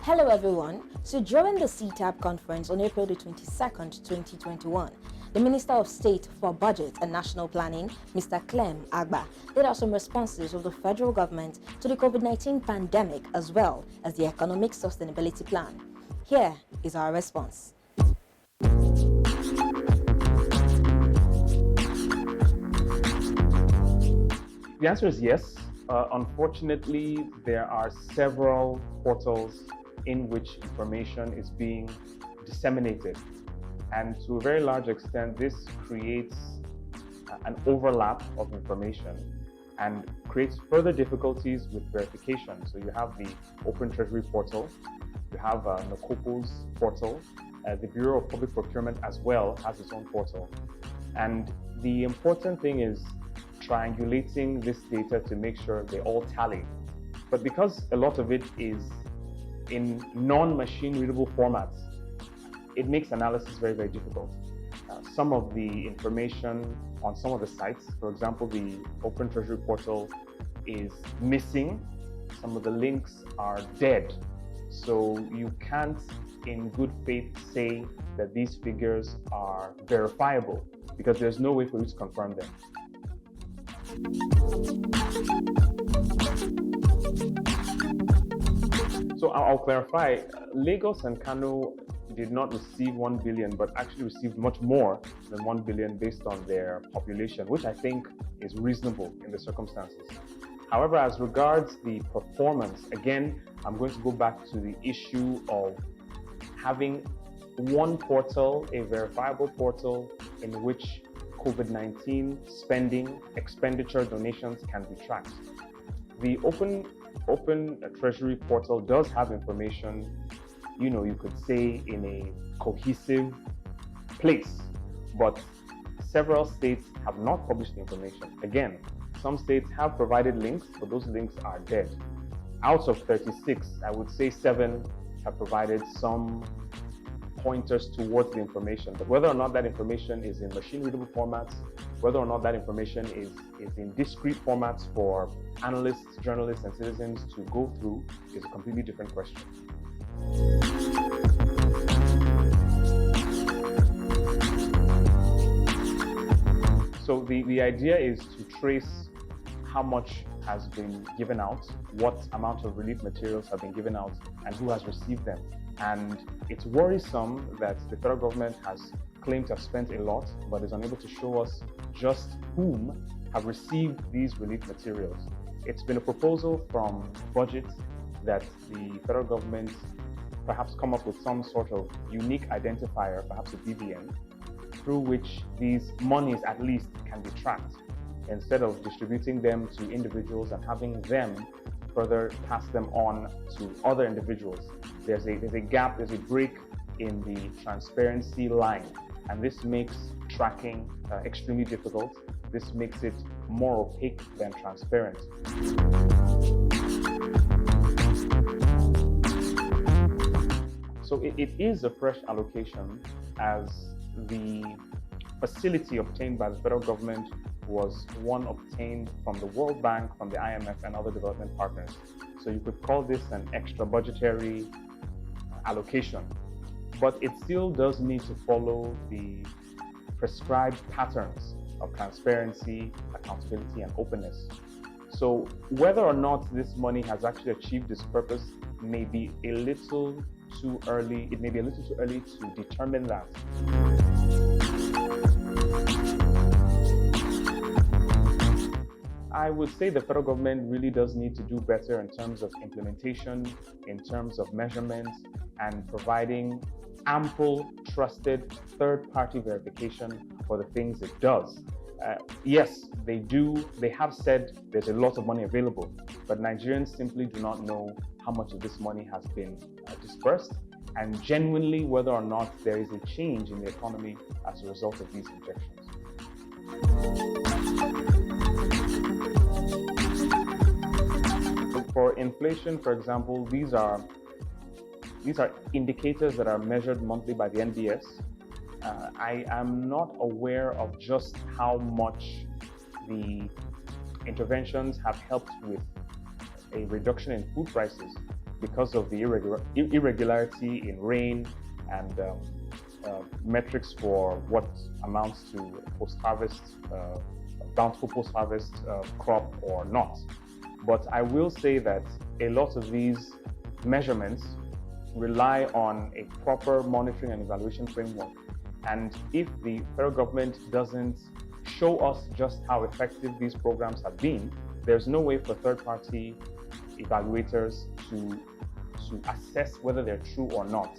Hello everyone. So during the CTAB conference on April the 22nd, 2021, the Minister of State for Budget and National Planning, Mr. Clem Agba, laid out some responses of the federal government to the COVID-19 pandemic as well as the Economic Sustainability Plan. Here is our response. The answer is yes. Unfortunately, there are several portals in which information is being disseminated. And to a very large extent, this creates an overlap of information and creates further difficulties with verification. So you have the Open Treasury portal, you have NACOPO's portal, the Bureau of Public Procurement as well has its own portal. And the important thing is triangulating this data to make sure they all tally. But because a lot of it is in non-machine readable formats, it makes analysis very, very difficult. Some of the information on some of the sites, for example, the Open Treasury portal is missing. Some of the links are dead. So you can't in good faith say that these figures are verifiable because there's no way for you to confirm them. So I'll clarify, Lagos and Kano did not receive 1 billion, but actually received much more than 1 billion based on their population, which I think is reasonable in the circumstances. However, as regards the performance, again, I'm going to go back to the issue of having one portal, a verifiable portal in which COVID-19 spending, expenditure, donations can be tracked. The Open Treasury portal does have information, you could say in a cohesive place, but several states have not published the information. Again, some states have provided links, but those links are dead. Out of 36, I would say 7 have provided some pointers towards the information, but whether or not that information is in machine readable formats, whether or not that information is in discrete formats for analysts, journalists, and citizens to go through is a completely different question. So the idea is to trace how much has been given out, what amount of relief materials have been given out, and who has received them. And it's worrisome that the federal government has claimed to have spent a lot, but is unable to show us just whom have received these relief materials. It's been a proposal from BudgIT that the federal government perhaps come up with some sort of unique identifier, perhaps a BVN, through which these monies at least can be tracked, instead of distributing them to individuals and having them further pass them on to other individuals. There's a gap, there's a break in the transparency line, and this makes tracking extremely difficult. This makes it more opaque than transparent. So it is a fresh allocation, as the facility obtained by the federal government was one obtained from the World Bank, from the IMF, and other development partners. So you could call this an extra budgetary allocation, but it still does need to follow the prescribed patterns of transparency, accountability, and openness. So whether or not this money has actually achieved its purpose may be a little too early. It may be a little too early to determine that. I would say the federal government really does need to do better in terms of implementation, in terms of measurement, and providing ample, trusted third-party verification for the things it does. Yes, they have said there's a lot of money available, but Nigerians simply do not know how much of this money has been dispersed, and genuinely whether or not there is a change in the economy as a result of these injections. For inflation, for example, these are indicators that are measured monthly by the NBS. I am not aware of just how much the interventions have helped with a reduction in food prices. because of the irregularity in rain and metrics for what amounts to post-harvest, bountiful post-harvest crop or not. But I will say that a lot of these measurements rely on a proper monitoring and evaluation framework. And if the federal government doesn't show us just how effective these programs have been, there's no way for third-party evaluators to assess whether they're true or not.